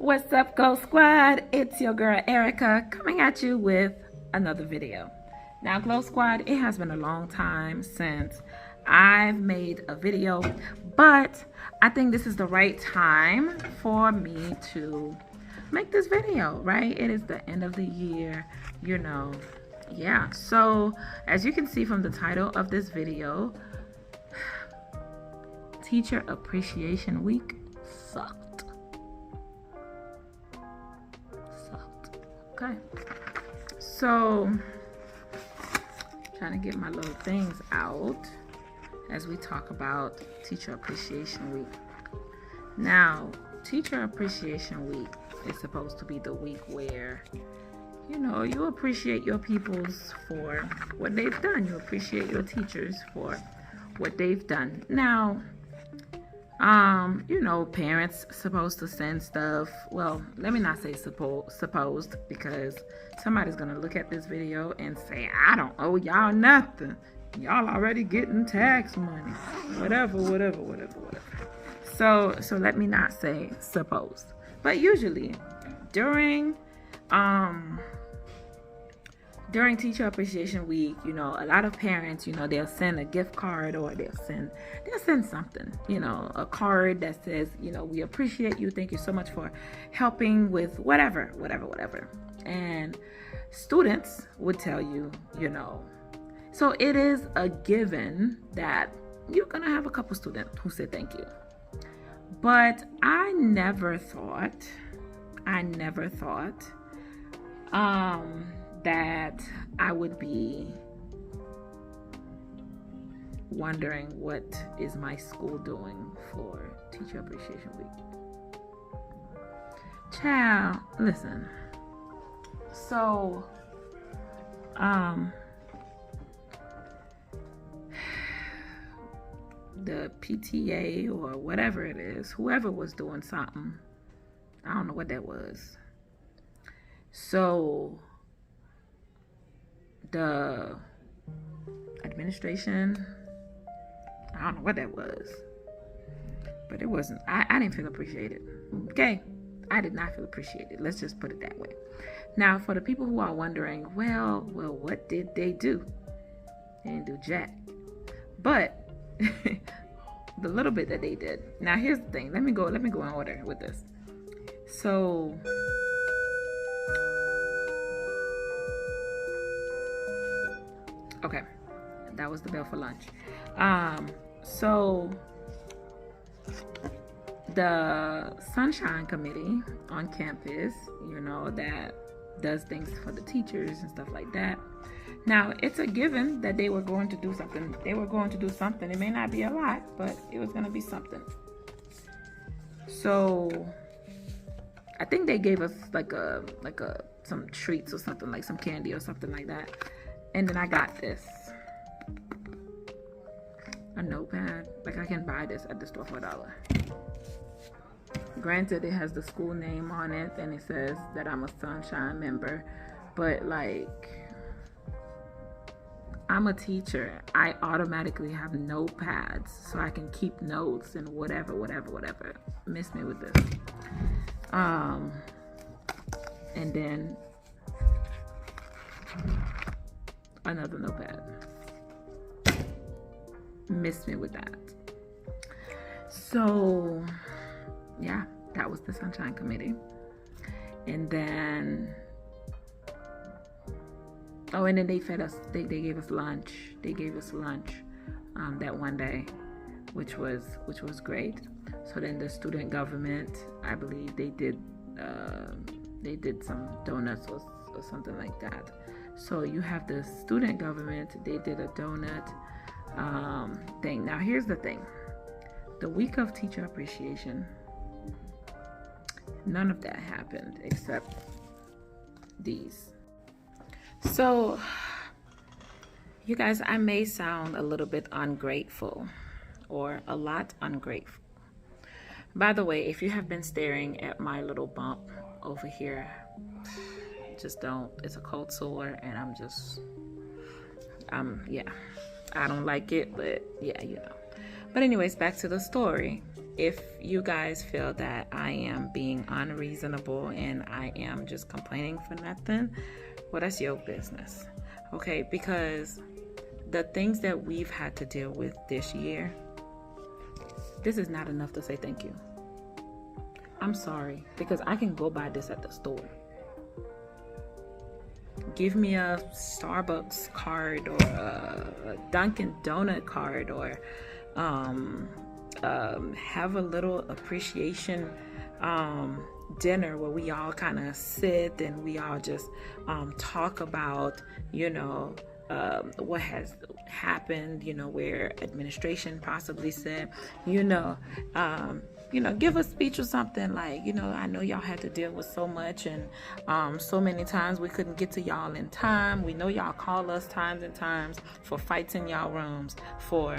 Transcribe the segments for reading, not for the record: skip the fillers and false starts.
What's up, Glowsquad? It's your girl Erica coming at you with another video. Now, Glowsquad, it has been a long time since I've made a video, but I think this is the right time for me to make this video, right? It is the end of the year, you know. Yeah, so as you can see from the title of this video, Teacher Appreciation Week sucked. Okay, so trying to get my little things out as we talk about Teacher Appreciation Week. Now, Teacher Appreciation Week is supposed to be the week where, you know, you appreciate your peoples for what they've done. You appreciate your teachers for what they've done. Now, you know, parents supposed to send stuff. Well, let me not say supposed, because somebody's gonna look at this video and say, I don't owe y'all nothing. Y'all already getting tax money. Whatever. So let me not say supposed. But usually during Teacher Appreciation Week, you know, a lot of parents, you know, they'll send a gift card, or they'll send something, you know, a card that says, you know, we appreciate you. Thank you so much for helping with whatever. And students would tell you, you know, so it is a given that you're going to have a couple students who say thank you. But I never thought, that I would be wondering what is my school doing for Teacher Appreciation Week. Child, listen. So, the PTA or whatever it is, whoever was doing something, I don't know what that was. So, the administration, I don't know what that was, but it wasn't, I didn't feel appreciated. Okay, I did not feel appreciated. Let's just put it that way. Now, for the people who are wondering, well, what did they do? They didn't do jack. But the little bit that they did. Now, here's the thing. Let me go in order with this. So, okay, that was the bell for lunch. So the Sunshine Committee on campus, you know, that does things for the teachers and stuff like that. Now, it's a given that they were going to do something. It may not be a lot, but it was going to be something. So I think they gave us like some treats or something, like some candy or something like that. And then I got this, a notepad. Like, I can buy this at the store for $1. Granted, it has the school name on it, and it says that I'm a Sunshine member. But, like, I'm a teacher. I automatically have notepads, so I can keep notes and whatever. Miss me with this. And then another notepad. Missed me with that. So yeah, that was the Sunshine Committee. And then and then they fed us, they gave us lunch. That one day, which was great. So then the student government, I believe they did some donuts or something like that. So you have the student government, they did a donut thing. Now, here's the thing. The week of Teacher Appreciation, none of that happened except these. So, you guys, I may sound a little bit ungrateful, or a lot ungrateful. By the way, if you have been staring at my little bump over here, just don't. It's a cold sore, and yeah, I don't like it, but yeah, you know. But anyways, back to the story. If you guys feel that I am being unreasonable and I am just complaining for nothing, well, that's your business. Okay, because the things that we've had to deal with this year, this is not enough to say thank you. I'm sorry, because I can go buy this at the store. Give me a Starbucks card or a Dunkin' Donut card, or have a little appreciation dinner where we all kind of sit and we all just talk about, what has happened, where administration possibly said, give a speech or something like, I know y'all had to deal with so much and so many times we couldn't get to y'all in time. We know y'all call us times and times for fights in y'all rooms, for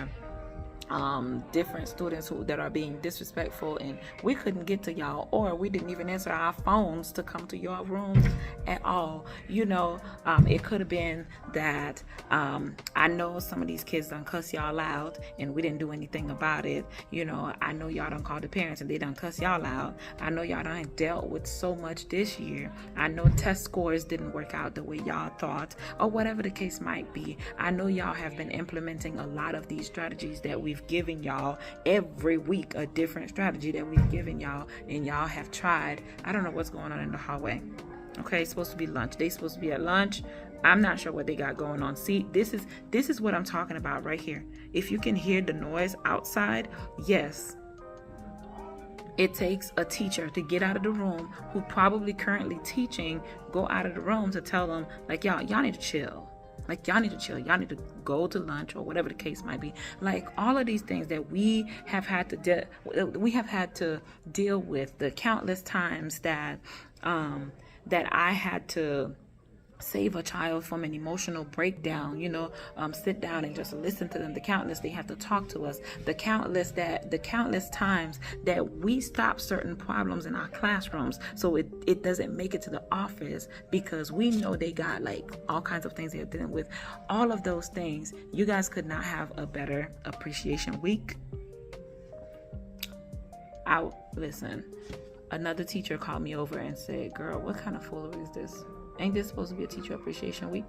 different students that are being disrespectful, and we couldn't get to y'all, or we didn't even answer our phones to come to your rooms at all. It could have been that I know some of these kids done cuss y'all out and we didn't do anything about it. I know y'all done call the parents and they done cuss y'all out. I know y'all done dealt with so much this year. I know test scores didn't work out the way y'all thought, or whatever the case might be. I know y'all have been implementing a lot of these strategies that we've given y'all every week, a different strategy that we've given y'all, and y'all have tried. I don't know what's going on in the hallway. Okay, it's supposed to be lunch. They supposed to be at lunch. I'm not sure what they got going on. See, this is what I'm talking about right here. If you can hear the noise outside, yes, it takes a teacher to get out of the room, who probably currently teaching, go out of the room to tell them, like, y'all need to chill. Like, y'all need to chill. Y'all need to go to lunch, or whatever the case might be. Like, all of these things that we have had to deal with, the countless times that I had to save a child from an emotional breakdown, sit down and just listen to them, the countless they have to talk to us, the countless times that we stop certain problems in our classrooms so it doesn't make it to the office, because we know they got like all kinds of things they're dealing with. All of those things, you guys could not have a better appreciation week. Listen, another teacher called me over and said, "Girl, what kind of foolery is this? Ain't this supposed to be a teacher appreciation week?"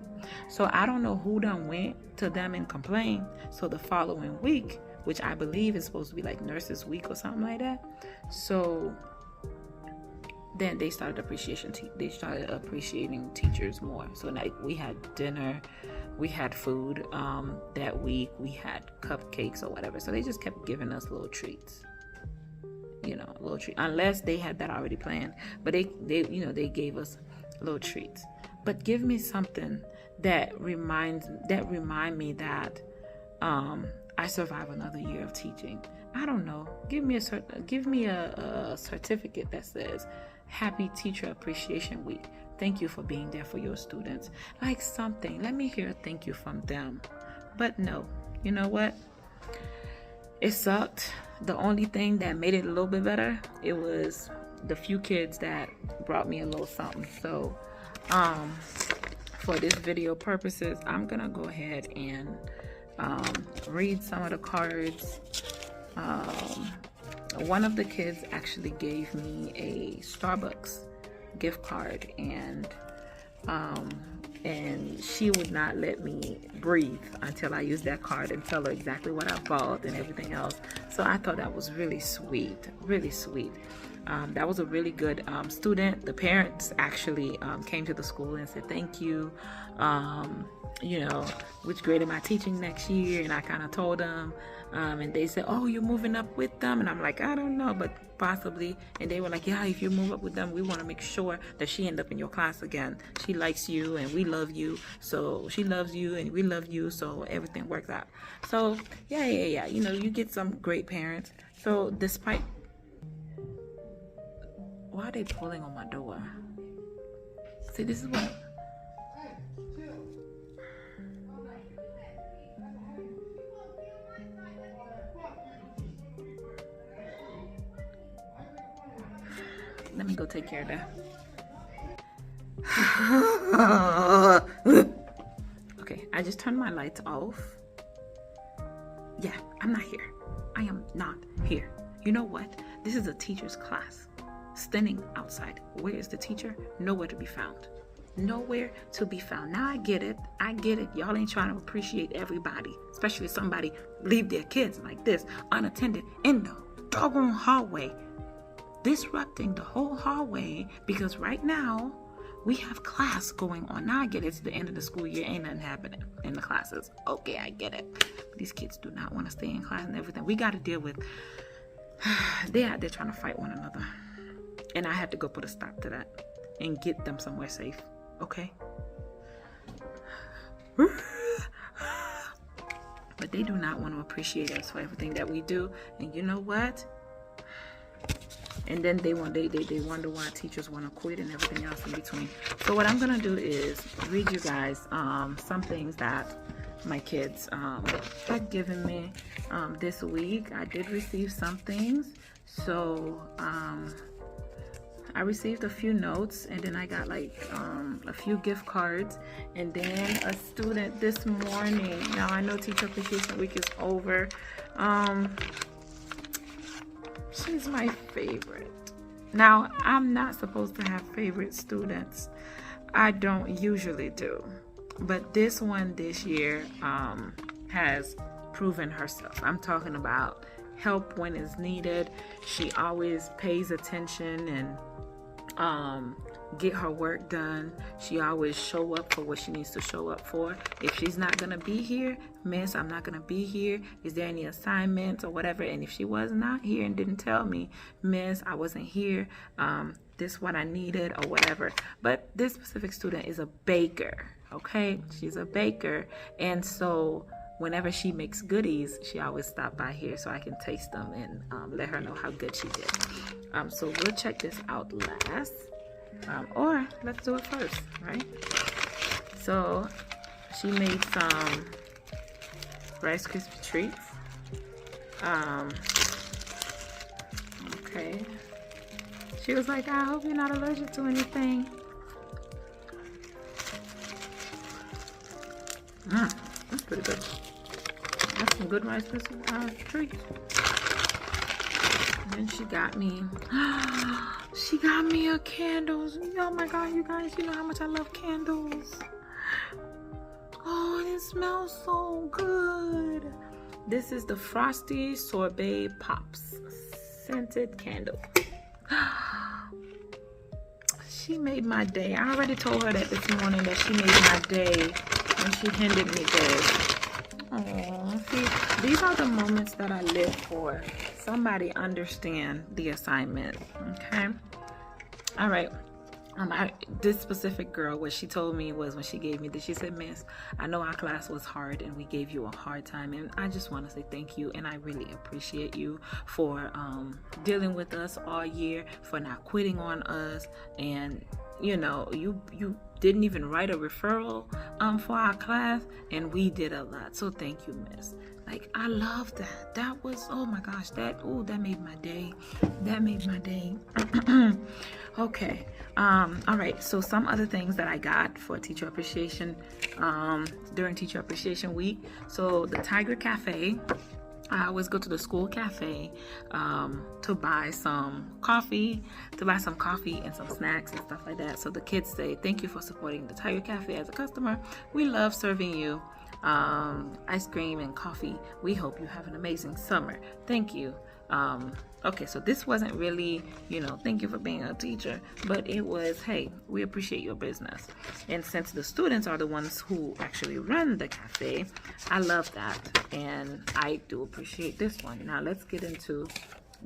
So I don't know who done went to them and complained. So the following week, which I believe is supposed to be like Nurses Week or something like that, so then they started appreciating teachers more. So like, we had dinner, we had food that week, we had cupcakes or whatever. So they just kept giving us little treats. Little treat, unless they had that already planned. But they gave us little treats. But give me something that remind me that I survive another year of teaching. I don't know. Give me a certificate that says Happy Teacher Appreciation Week. Thank you for being there for your students. Like something. Let me hear a thank you from them. But no. You know what? It sucked. The only thing that made it a little bit better, it was the few kids that brought me a little something. So for this video purposes, I'm gonna go ahead and read some of the cards. One of the kids actually gave me a Starbucks gift card, and she would not let me breathe until I used that card and tell her exactly what I bought and everything else. So I thought that was really sweet, really sweet. That was a really good student. The parents actually came to the school and said thank you. Which grade am I teaching next year? And I kind of told them, and they said, "Oh, you're moving up with them?" And I'm like, "I don't know, but possibly." And they were like, "Yeah, if you move up with them, we want to make sure that she end up in your class again. She likes you and we love you, so she loves you and we love you, so everything works out." So yeah. You get some great parents. So despite, why are they pulling on my door? See, this is what. Let me go take care of that. Okay, I just turned my lights off. Yeah, I'm not here. I am not here. You know what? This is a teacher's class. Standing outside. Where is the teacher? Nowhere to be found. Nowhere to be found. Now I get it. Y'all ain't trying to appreciate everybody, especially if somebody leave their kids like this, unattended, in the doggone hallway, disrupting the whole hallway, because right now we have class going on. Now I get it. It's the end of the school year. Ain't nothing happening in the classes. Okay, I get it. But these kids do not want to stay in class and everything. We got to deal with, they're out there trying to fight one another. And I have to go put a stop to that and get them somewhere safe. Okay? But they do not want to appreciate us for everything that we do. And you know what? And then they wonder why teachers want to quit and everything else in between. So what I'm going to do is read you guys some things that my kids had given me this week. I did receive some things. So I received a few notes, and then I got like a few gift cards, and then a student this morning. Now I know Teacher Appreciation Week is over. She's my favorite. Now I'm not supposed to have favorite students. I don't usually do, but this one this year has proven herself. I'm talking about help when it's needed. She always pays attention and get her work done. She always show up for what she needs to show up for. If she's not gonna be here, miss, I'm not gonna be here. Is there any assignments or whatever? And if she was not here and didn't tell me, miss, I wasn't here, this is what I needed or whatever. But this specific student is a baker, okay? She's a baker, and so whenever she makes goodies, she always stop by here so I can taste them and let her know how good she did. So we'll check this out last, or let's do it first, right? So she made some Rice Krispie treats. Okay. She was like, I hope you're not allergic to anything. That's pretty good. That's some good Rice Krispie treats. And then she got me a candles. Oh my God, you guys, you know how much I love candles. Oh, and it smells so good. This is the Frosty Sorbet Pops scented candle. She made my day. I already told her that this morning, that she made my day when she handed me this. Oh, see, these are the moments that I live for. Somebody understand the assignment, okay? All right. This specific girl, what she told me was, when she gave me this, she said, Miss, I know our class was hard and we gave you a hard time, and I just want to say thank you, and I really appreciate you for dealing with us all year, for not quitting on us, and you know, you didn't even write a referral for our class, and we did a lot, so thank you, Miss. Like, I love that. That was, oh my gosh, that made my day. That made my day. Okay. All right. So some other things that I got for Teacher Appreciation during Teacher Appreciation Week. So the Tiger Cafe. I always go to the school cafe to buy some coffee, and some snacks and stuff like that. So the kids say, thank you for supporting the Tiger Cafe as a customer. We love serving you ice cream and coffee. We hope you have an amazing summer. Thank you. Okay, so this wasn't really, thank you for being a teacher, but it was, hey, we appreciate your business. And since the students are the ones who actually run the cafe, I love that, and I do appreciate this one. Now let's get into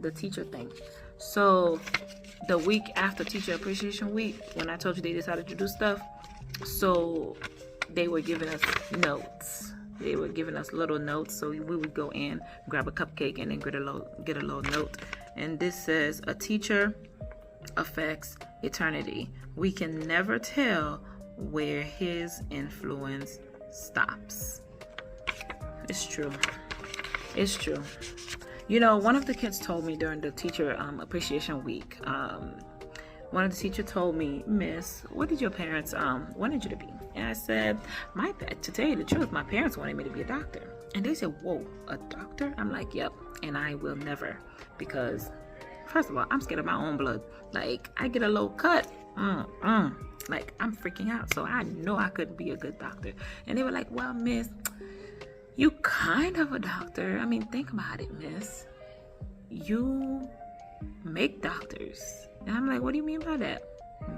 the teacher thing. So the week after Teacher Appreciation Week, when I told you they decided to do stuff, so they were giving us notes. They were giving us little notes, so we would go in, grab a cupcake, and then get a little note. And this says, a teacher affects eternity. We can never tell where his influence stops. It's true. It's true. One of the kids told me during the Teacher Appreciation Week, one of the teachers told me, Miss, what did your parents wanted you to be? And I said, to tell you the truth, my parents wanted me to be a doctor. And they said, whoa, a doctor? I'm like, yep. And I will never, because first of all, I'm scared of my own blood. Like, I get a low cut, like, I'm freaking out. So I know I couldn't be a good doctor. And they were like, well, miss, you kind of a doctor. I mean, think about it, miss. You make doctors. And I'm like, what do you mean by that?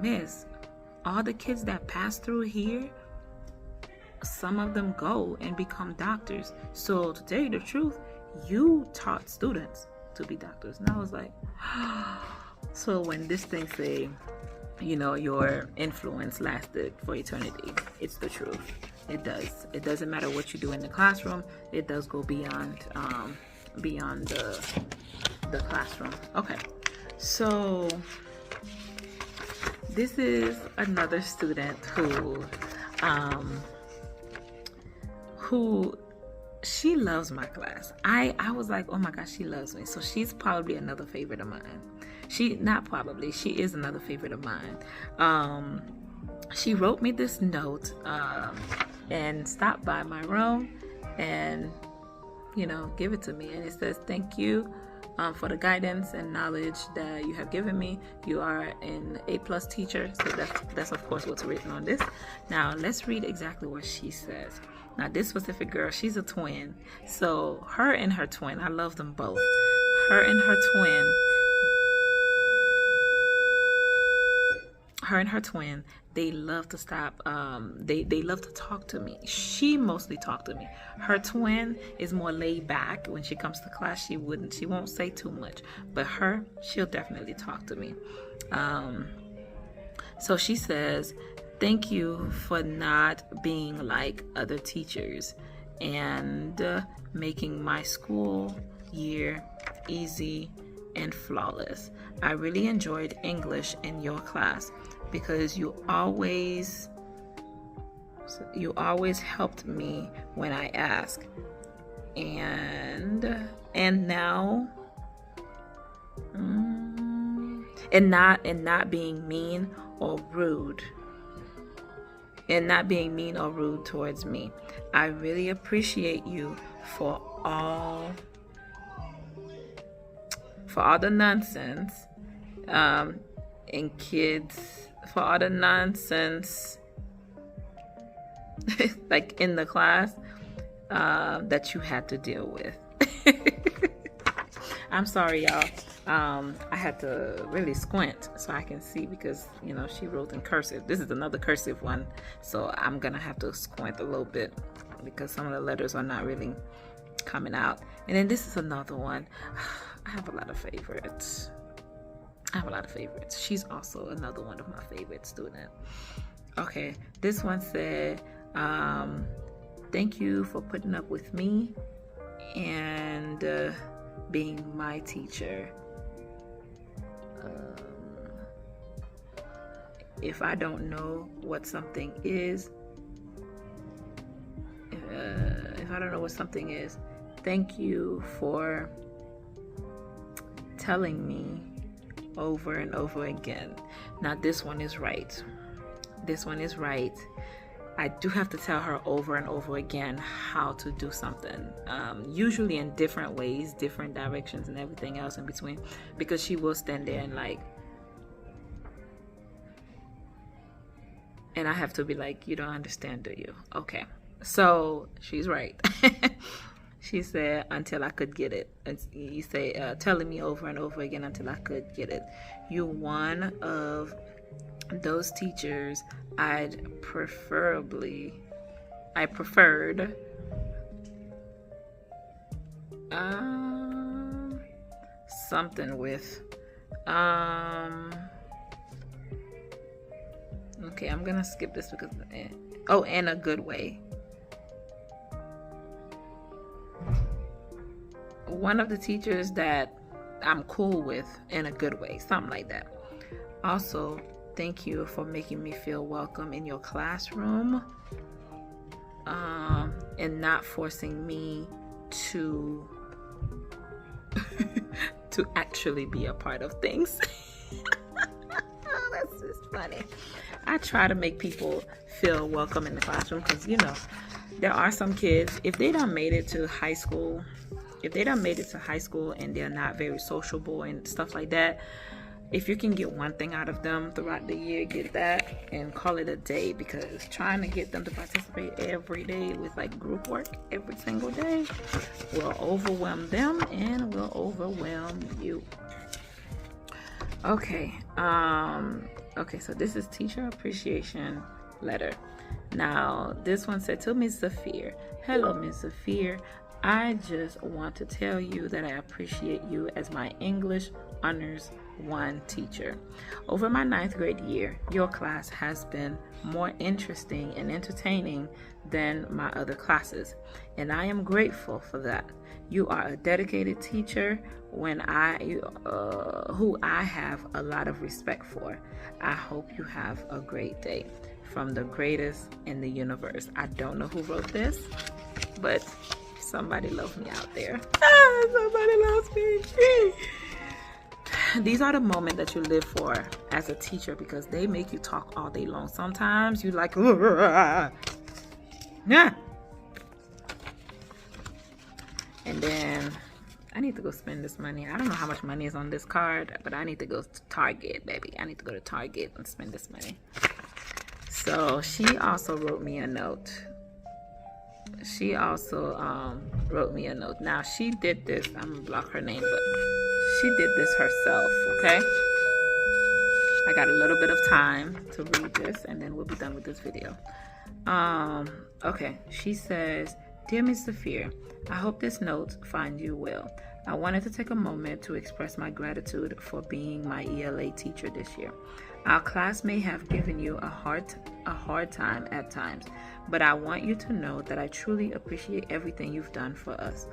Miss, all the kids that pass through here, some of them go and become doctors. So to tell you the truth, you taught students to be doctors. And I was like, so when this thing say, you know, your influence lasted for eternity, it's the truth. It does. It doesn't matter what you do in the classroom. It does go beyond the classroom. Okay, so this is another student who she loves my class. I was like, oh my gosh, she loves me. So she's probably another favorite of mine. She is another favorite of mine. She wrote me this note and stopped by my room and, you know, give it to me. And it says, thank you for the guidance and knowledge that you have given me. You are an A+ teacher. So that's of course what's written on this. Now let's read exactly what she says. Now this specific girl, she's a twin. So her and her twin, I love them both. Her and her twin, they love to stop. They love to talk to me. She mostly talked to me. Her twin is more laid back. When she comes to class, she won't say too much. But she'll definitely talk to me. So she says, thank you for not being like other teachers and making my school year easy and flawless. I really enjoyed English in your class because you always helped me when I ask. And now and not being mean or rude. And not being mean or rude towards me. I really appreciate you for all the nonsense and kids, for all the nonsense like in the class that you had to deal with. I'm sorry, y'all. I had to really squint so I can see because, you know, she wrote in cursive. This is another cursive one, so I'm gonna have to squint a little bit because some of the letters are not really coming out. And then this is another one. I have a lot of favorites. She's also another one of my favorite students. Okay, this one said, thank you for putting up with me and being my teacher. If I don't know what something is, thank you for telling me over and over again. Now this one is right. I do have to tell her over and over again how to do something, usually in different ways, different directions and everything else in between, because she will stand there and like, and I have to be like, you don't understand, do you? Okay, so she's right. She said, until I could get it. You say, telling me over and over again until I could get it. You're one of those teachers I preferred something with. Okay, I'm gonna skip this because in a good way. One of the teachers that I'm cool with in a good way, something like that. Also, thank you for making me feel welcome in your classroom, and not forcing me to to actually be a part of things. That's just funny. I try to make people feel welcome in the classroom because, you know, there are some kids, if they done made it to high school, and they're not very sociable and stuff like that, if you can get one thing out of them throughout the year, get that and call it a day, because trying to get them to participate every day with like group work every single day will overwhelm them and will overwhelm you. Okay, so this is teacher appreciation letter. Now, this one said, to Miss Zafir. Hello, Miss Zafir. I just want to tell you that I appreciate you as my English Honors 1 teacher. Over my 9th grade year, your class has been more interesting and entertaining than my other classes, and I am grateful for that. You are a dedicated teacher who I have a lot of respect for. I hope you have a great day. From the greatest in the universe. I don't know who wrote this, but somebody loves me out there. Somebody loves me. These are the moments that you live for as a teacher, because they make you talk all day long. Sometimes you like, yeah. And then I need to go spend this money. I don't know how much money is on this card, but I need to go to Target, baby. I need to go to Target and spend this money. So she also wrote me a note. Now, she did this. I'm going to block her name, but she did this herself, okay? I got a little bit of time to read this, and then we'll be done with this video. Okay, she says, Dear Miss Zafir, I hope this note finds you well. I wanted to take a moment to express my gratitude for being my ELA teacher this year. Our class may have given you a hard time at times, but I want you to know that I truly appreciate everything you've done for us.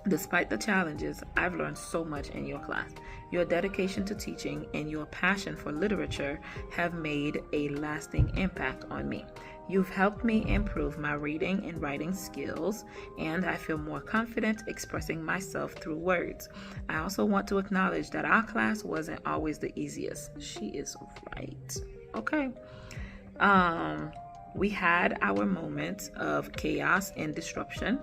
Despite the challenges, I've learned so much in your class. Your dedication to teaching and your passion for literature have made a lasting impact on me. You've helped me improve my reading and writing skills, and I feel more confident expressing myself through words. I also want to acknowledge that our class wasn't always the easiest. She is right. Okay. We had our moments of chaos and disruption,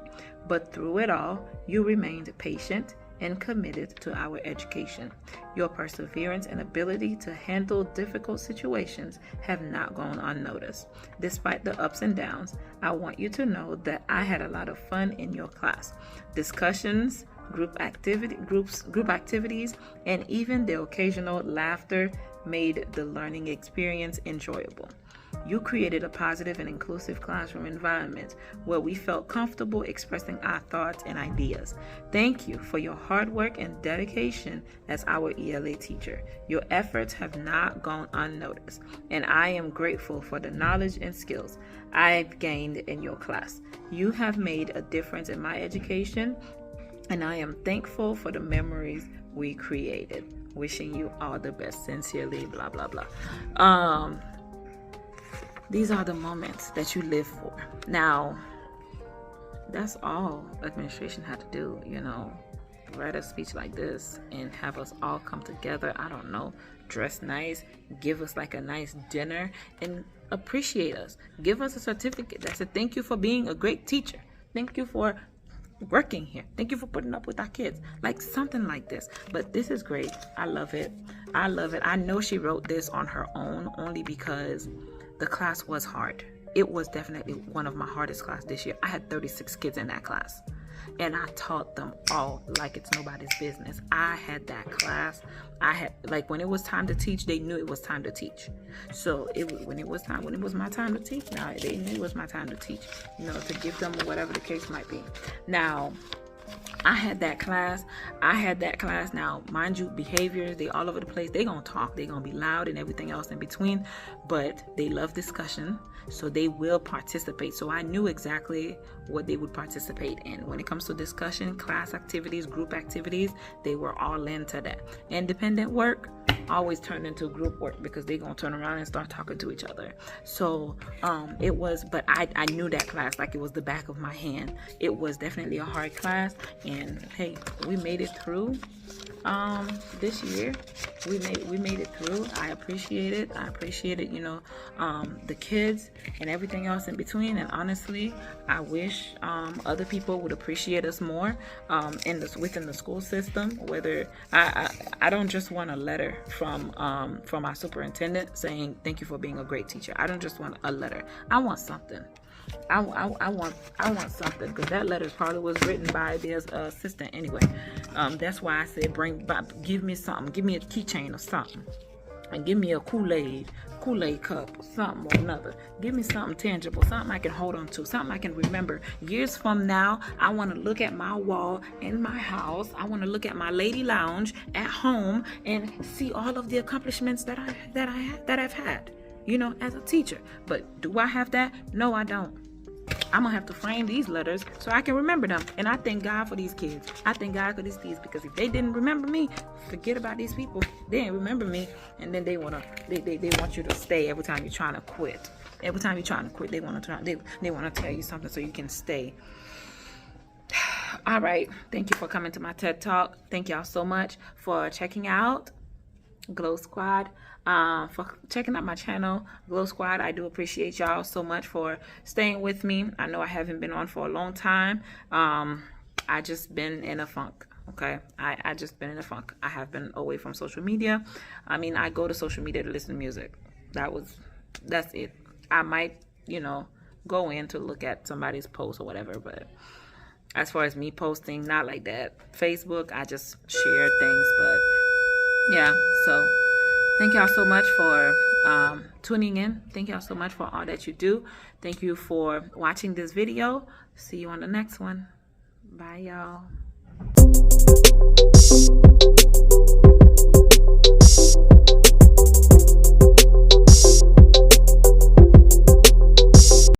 but through it all, you remained patient and committed to our education. Your perseverance and ability to handle difficult situations have not gone unnoticed. Despite the ups and downs, I want you to know that I had a lot of fun in your class. Discussions, group activities, and even the occasional laughter made the learning experience enjoyable. You created a positive and inclusive classroom environment where we felt comfortable expressing our thoughts and ideas. Thank you for your hard work and dedication as our ELA teacher. Your efforts have not gone unnoticed, and I am grateful for the knowledge and skills I've gained in your class. You have made a difference in my education, and I am thankful for the memories we created. Wishing you all the best. Sincerely, blah, blah, blah. These are the moments that you live for. Now, that's all administration had to do, write a speech like this and have us all come together. I don't know, dress nice, give us like a nice dinner, and appreciate us. Give us a certificate that said, thank you for being a great teacher. Thank you for working here. Thank you for putting up with our kids. Like something like this. But this is great. I love it. I know she wrote this on her own only because the class was hard. It was definitely one of my hardest classes this year. I had 36 kids in that class, and I taught them all like it's nobody's business. I had that class. When it was time to teach, they knew it was time to teach. So when it was my time to teach, now they knew it was my time to teach, to give them whatever the case might be. Now, I had that class. Now, mind you, behaviors, they all over the place. They gonna talk. They gonna be loud and everything else in between. But they love discussion, so they will participate. So I knew exactly what they would participate in. When it comes to discussion, class activities, group activities, they were all into that. Independent work always turned into group work because they gonna turn around and start talking to each other. So but I knew that class like it was the back of my hand. It was definitely a hard class, and hey, we made it through. this year. We made it through. I appreciate it. I appreciated, you know, the kids and everything else in between. And honestly, I wish other people would appreciate us more within the school system. Whether I don't just want a letter from our superintendent saying thank you for being a great teacher. I don't just want a letter. I want something. I want something, because that letter probably was written by their assistant anyway. That's why I said give me something. Give me a keychain or something, and give me a Kool-Aid cup or something or another. Give me something tangible, something I can hold on to, something I can remember years from now. I want to look at my wall in my house. I want to look at my lady lounge at home and see all of the accomplishments that I've had, you know, as a teacher. But do I have that? No, I don't. I'm gonna have to frame these letters so I can remember them. And I thank God for these kids. I thank God for these kids, because if they didn't remember me, forget about these people. They didn't remember me, and then they want you to stay every time you're trying to quit. Every time you're trying to quit, they want to tell you something so you can stay. All right, thank you for coming to my TED Talk. Thank y'all so much for checking out Glowsquad, for checking out my channel, Glowsquad. I do appreciate y'all so much for staying with me. I know I haven't been on for a long time. I just been in a funk. Okay, I just been in a funk. I have been away from social media. I mean, I go to social media to listen to music. That's it. I might, you know, go in to look at somebody's post or whatever, but as far as me posting, not like that. Facebook, I just share things, but yeah. So thank y'all so much for tuning in. Thank y'all so much for all that you do. Thank you for watching this video. See you on the next one. Bye, y'all.